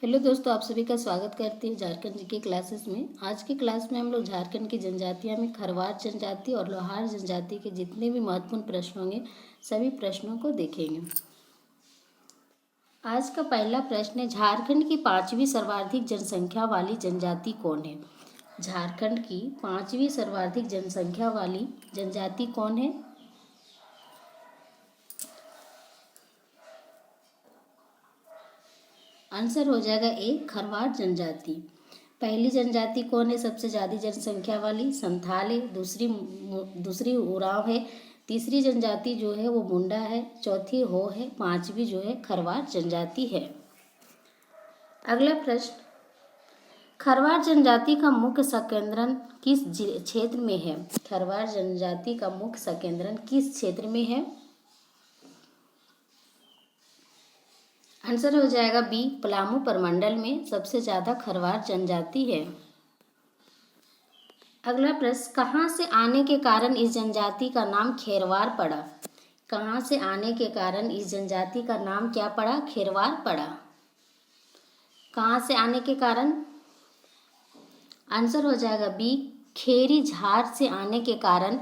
Hello दोस्तों, आप सभी का स्वागत करते हैं झारखंड जी के क्लासेस में। आज की क्लास में हम लोग झारखंड की जनजातियां में खरवार जनजाति और लोहार जनजाति के जितने भी महत्वपूर्ण प्रश्न होंगे सभी प्रश्नों को देखेंगे। आज का पहला प्रश्न है, झारखंड की 5वीं सर्वाधिक जनसंख्या वाली जनजाति कौन है? झारखंड की 5वीं सर्वाधिक जनसंख्या वाली जनजाति कौन है? आंसर हो जाएगा ए, खरवार जनजाति। पहली जनजाति कौन है सबसे ज़्यादा जनसंख्या वाली? संथाल है। दूसरी उरांव है। तीसरी जनजाति जो है वो मुंडा है। चौथी हो है। पांचवी जो है खरवार जनजाति है। अगला प्रश्न, खरवार जनजाति का मुख्य संकेंद्रण किस क्षेत्र में है? खरवार जनजाति का मुख्य संकेंद्रण किस क्षेत्र में है? आंसर हो जाएगा बी, पलामू प्रमंडल में सबसे ज़्यादा खरवार जनजाति है। अगला प्रश्न, कहाँ से आने के कारण इस जनजाति का नाम खेरवार पड़ा? कहाँ से आने के कारण इस जनजाति का नाम क्या पड़ा? खेरवार पड़ा। कहाँ से आने के कारण? आंसर हो जाएगा बी, खेरी झार से आने के कारण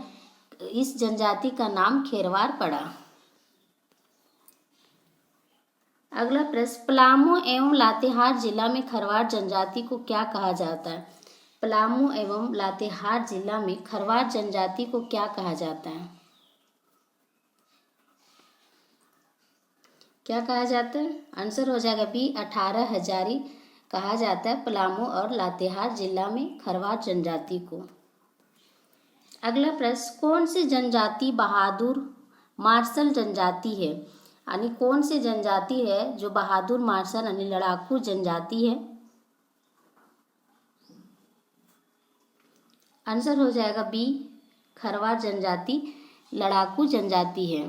इस जनजाति का नाम खेरवार पड़ा। अगला प्रश्न, पलामू एवं लातेहार जिला में खरवार जनजाति को क्या कहा जाता है? पलामू एवं लातेहार जिला में खरवार जनजाति को क्या कहा जाता है? क्या कहा जाता है? आंसर हो जाएगा बी, 18 हजारी कहा जाता है पलामू और लातेहार जिला में खरवार जनजाति को। अगला प्रश्न, कौन सी जनजाति बहादुर मार्शल जनजाति है? यानी कौन सी जनजाति है जो बहादुर मार्शल यानी लड़ाकू जनजाति है? आंसर हो जाएगा बी, खरवार जनजाति लड़ाकू जनजाति है।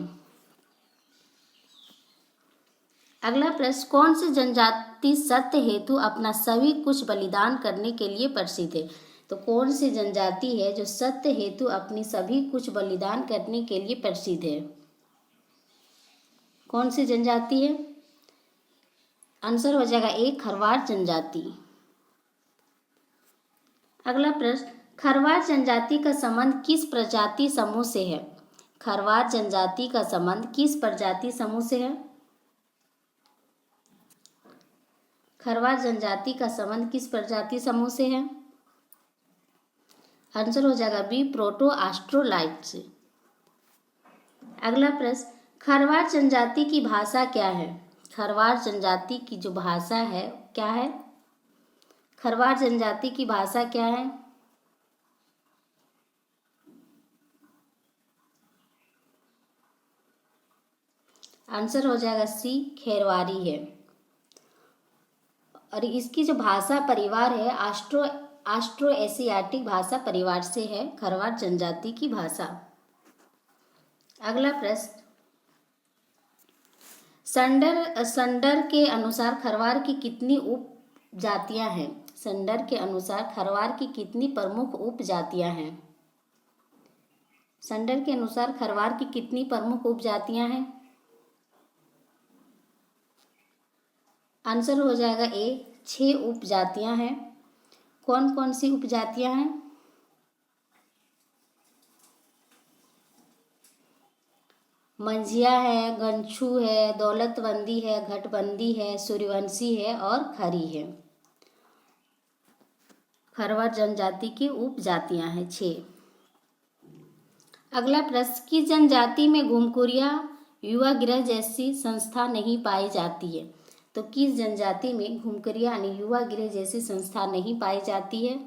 अगला प्रश्न, कौन सी जनजाति सत्य हेतु अपना सभी कुछ बलिदान करने के लिए प्रसिद्ध है? तो कौन सी जनजाति है जो सत्य हेतु अपनी सभी कुछ बलिदान करने के लिए प्रसिद्ध है? कौन सी जनजाति है? आंसर हो जाएगा ए, खरवार जनजाति। अगला प्रश्न, खरवार जनजाति का संबंध किस प्रजाति समूह से है? खरवार जनजाति का संबंध किस प्रजाति समूह से है? खरवार जनजाति का संबंध किस प्रजाति समूह से है? आंसर हो जाएगा बी, प्रोटो आस्ट्रोलाइट से। अगला प्रश्न, खरवार जनजाति की भाषा क्या है? खरवार जनजाति की जो भाषा है क्या है? खरवार जनजाति की भाषा क्या है? आंसर हो जाएगा सी, खेरवारी है। और इसकी जो भाषा परिवार है आस्ट्रो एशियाटिक भाषा परिवार से है खरवार जनजाति की भाषा। अगला प्रश्न, संडर के अनुसार खरवार की कितनी उपजातियां हैं? संडर के अनुसार खरवार की कितनी प्रमुख उपजातियां हैं? संडर के अनुसार खरवार की कितनी प्रमुख उपजातियां हैं? आंसर हो जाएगा ए, 6 उपजातियां हैं। कौन कौन सी उपजातियां हैं? मंझिया है, गंछू है, दौलतबंदी है, घटबंदी है, सूर्यवंशी है और खरी है। खरवार जनजाति की उपजातियां हैं 6। अगला प्रश्न, किस जनजाति में घुमकुरिया युवा गृह जैसी संस्था नहीं पाई जाती है? तो किस जनजाति में घुमकुरिया यानी युवा गृह जैसी संस्था नहीं पाई जाती है?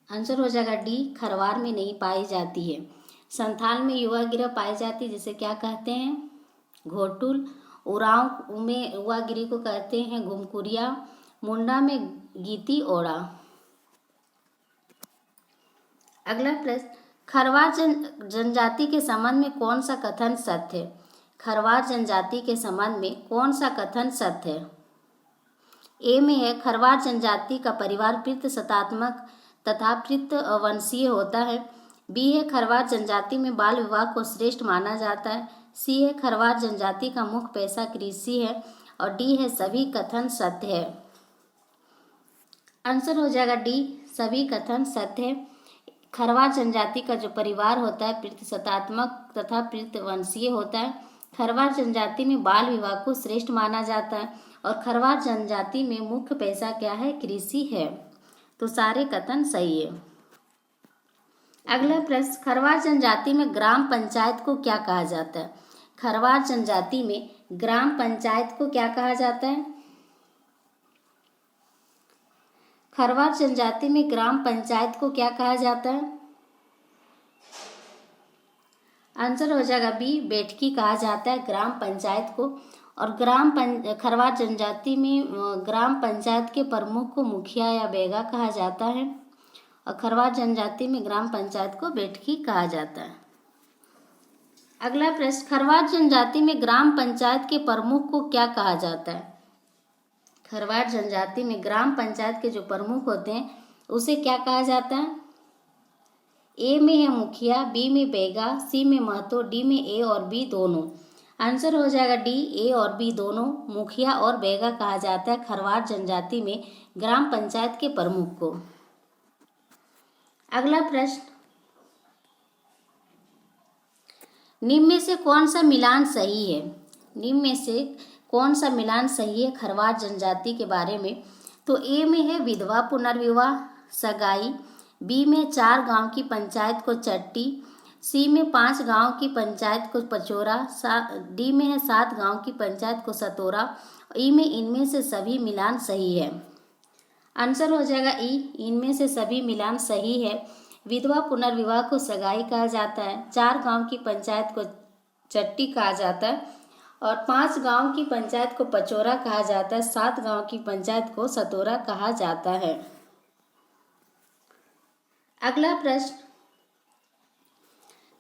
आंसर हो जाएगा डी, खरवार में नहीं पाई जाती है। संथाल में युवा गृह पाई जाती है जिसे क्या कहते हैं? घोटुल। उरांव में युवा गृह को कहते हैं घुमकुरिया। मुंडा में गीती ओड़ा। अगला प्रश्न, खरवार जनजाति के संबंध में कौन सा कथन सत्य है? खरवार जनजाति के संबंध में कौन सा कथन सत्य है? ए में है, खरवार जनजाति का परिवार पितृसत्तात्मक तथा पितृवंशीय होता है। बी है, खरवार जनजाति में बाल विवाह को श्रेष्ठ माना जाता है। सी है खरवार जनजाति का मुख्य पेशा कृषि है और डी है सभी कथन सत्य है। आंसर हो जाएगा डी, सभी कथन सत्य है। खरवार जनजाति का जो परिवार होता है प्रतिशतात्मक तथा प्रतिवंशीय होता है। खरवार जनजाति में बाल विवाह को श्रेष्ठ माना जाता है और खरवार जनजाति में मुख्य पेशा क्या है, कृषि है। तो सारे कथन सही है। अगला प्रश्न, खरवार जनजाति में ग्राम पंचायत को क्या कहा जाता है? खरवार जनजाति में ग्राम पंचायत को क्या कहा जाता है? खरवार जनजाति में ग्राम पंचायत को क्या कहा जाता है? आंसर हो जाएगा बी, बैठकी कहा जाता है ग्राम पंचायत को। और खरवार जनजाति में ग्राम पंचायत के प्रमुख को मुखिया या बेगा कहा जाता है और खरवार जनजाति में ग्राम पंचायत को बैठकी कहा जाता है। अगला प्रश्न, खरवार जनजाति में ग्राम पंचायत के प्रमुख को क्या कहा जाता है? खरवार जनजाति में ग्राम पंचायत के जो प्रमुख होते हैं उसे क्या कहा जाता है? ए में है मुखिया, बी में बेगा, सी में महतो, डी में ए और बी दोनों। आंसर हो जाएगा डी, ए और बी दोनों, मुखिया और बेगा कहा जाता है खरवार जनजाति में ग्राम पंचायत के प्रमुख को। अगला प्रश्न, निम्न में से कौन सा मिलान सही है? निम्न में से कौन सा मिलान सही है खरवार जनजाति के बारे में? तो ए में है विधवा पुनर्विवाह सगाई, बी में 4 गांव की पंचायत को चट्टी, सी में 5 गांव की पंचायत को पचोरा, डी में है 7 गांव की पंचायत को सतोरा, ई में इनमें से सभी मिलान सही है। आंसर हो जाएगा ई, इनमें से सभी मिलान सही है। विधवा पुनर्विवाह को सगाई कहा जाता है, 4 गांव की पंचायत को चट्टी कहा जाता है और 5 गांव की पंचायत को पचोरा कहा जाता है, 7 गांव की पंचायत को सतोरा कहा जाता है। अगला प्रश्न,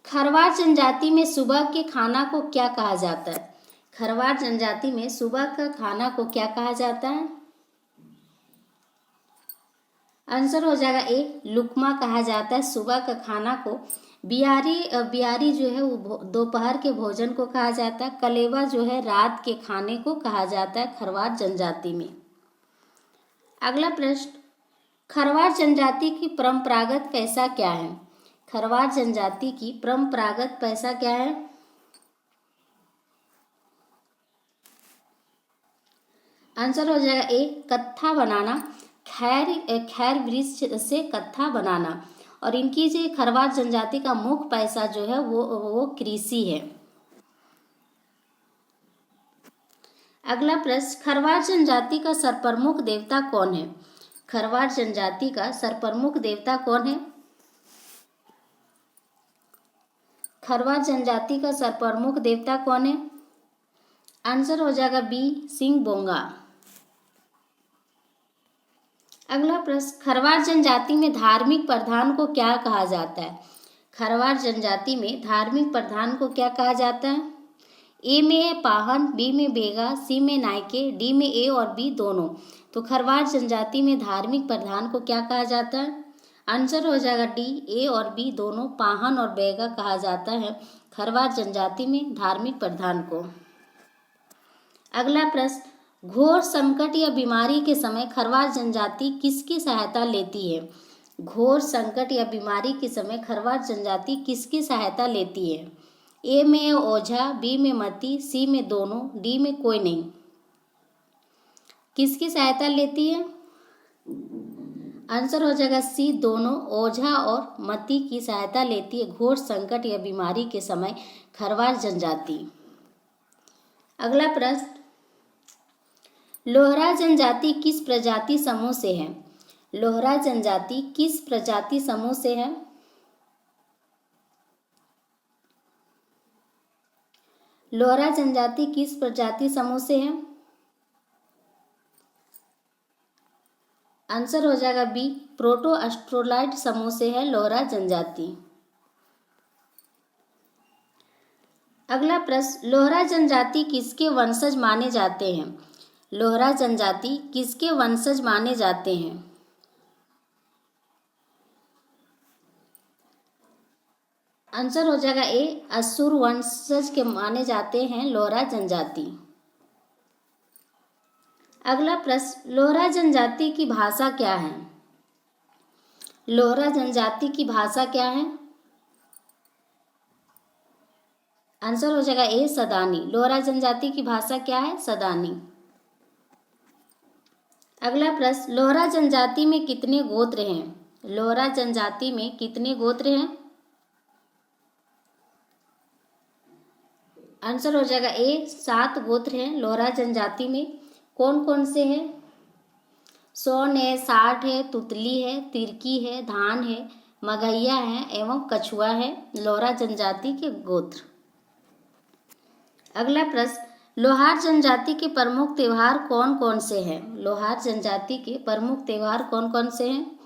खरवार जनजाति में सुबह के खाना को क्या कहा जाता है? खरवार जनजाति में सुबह का खाना को क्या कहा जाता है? आंसर हो जाएगा ए, लुकमा कहा जाता है सुबह का खाना को। बियारी जो है वो दोपहर के भोजन को कहा जाता है। कलेवा जो है रात के खाने को कहा जाता है खरवार जनजाति में। अगला प्रश्न, खरवार जनजाति की परंपरागत पेशा क्या है? खरवार जनजाति की परंपरागत पेशा क्या है? आंसर हो जाएगा ए, कत्था बनाना, खैर वृक्ष से कत्था बनाना। और इनकी जो खरवार जनजाति का मुख्य पेशा जो है वो कृषि है। अगला प्रश्न, खरवार जनजाति का सरप्रमुख देवता कौन है? खरवार जनजाति का सरप्रमुख देवता कौन है? खरवार जनजाति का सरप्रमुख देवता कौन है? आंसर हो जाएगा बी, सिंह बोंगा। अगला प्रश्न, खरवार जनजाति में धार्मिक प्रधान को क्या कहा जाता है? खरवार जनजाति में धार्मिक प्रधान को क्या कहा जाता है? ए में है पाहन, बी में बेगा, सी में नायके, डी में ए और बी दोनों। तो खरवार जनजाति में धार्मिक प्रधान को क्या कहा जाता है? आंसर हो जाएगा डी, ए और बी दोनों, पाहन और बेगा कहा जाता है खरवार जनजाति में धार्मिक प्रधान को। अगला प्रश्न, घोर संकट या बीमारी के समय खरवार जनजाति किसकी सहायता लेती है? घोर संकट या बीमारी के समय खरवार जनजाति किसकी सहायता लेती है? ए में ओझा, बी में मती, सी में दोनों, डी में कोई नहीं। किसकी सहायता लेती है? आंसर हो जाएगा सी, दोनों, ओझा और मती की सहायता लेती है घोर संकट या बीमारी के समय खरवार जनजाति। अगला प्रश्न, लोहरा जनजाति किस प्रजाति समूह से है? लोहरा जनजाति किस प्रजाति समूह से है? लोहरा जनजाति किस प्रजाति समूह से है? आंसर हो जाएगा बी, प्रोटो एस्ट्रोलाइट समूह से है लोहरा जनजाति। अगला प्रश्न, लोहरा जनजाति किसके वंशज माने जाते हैं? लोहरा जनजाति किसके वंशज माने जाते हैं? आंसर हो जाएगा ए, असुर वंशज के माने जाते हैं लोहरा जनजाति। अगला प्रश्न, लोहरा जनजाति की भाषा क्या है? लोहरा जनजाति की भाषा क्या है? आंसर हो जाएगा ए, सदानी। लोहरा जनजाति की भाषा क्या है? सदानी। अगला प्रश्न, लोहरा जनजाति में कितने गोत्र हैं? लोहरा जनजाति में कितने गोत्र हैं? आंसर हो जाएगा ए, 7 गोत्र हैं लोहरा जनजाति में। कौन कौन से हैं? सोन है, साठ है, तुतली है, तिरकी है, धान है, मगहिया है एवं कछुआ है लोहरा जनजाति के गोत्र। अगला प्रश्न, लोहार जनजाति के प्रमुख त्योहार कौन कौन से हैं? लोहार जनजाति के प्रमुख त्योहार कौन कौन से हैं?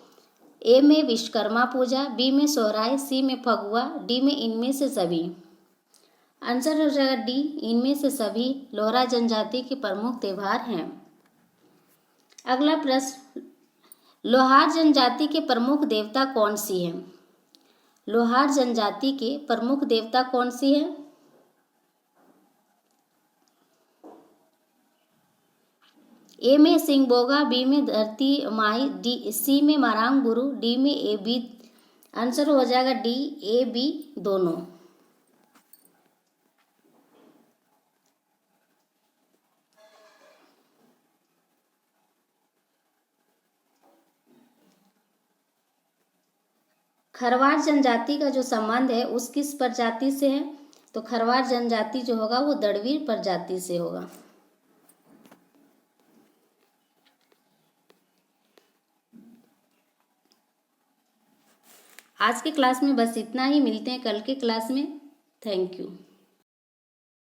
ए में विश्वकर्मा पूजा, बी में सोहराय, सी में फगुआ, डी में इनमें से सभी। आंसर हो जाएगा डी, इनमें से सभी लोहरा जनजाति के प्रमुख त्योहार हैं। अगला प्रश्न, लोहार जनजाति के प्रमुख देवता कौन सी है? लोहार जनजाति के प्रमुख देवता कौन सी है? ए में सिंगबोगा, बी में धरती माई, डी सी में मारांग गुरु, डी में ए बी। आंसर हो जाएगा डी, ए बी दोनों। खरवार जनजाति का जो संबंध है उस किस प्रजाति से है? तो खरवार जनजाति जो होगा वो दड़वीर प्रजाति से होगा। आज के क्लास में बस इतना ही, मिलते हैं कल के क्लास में। Thank you.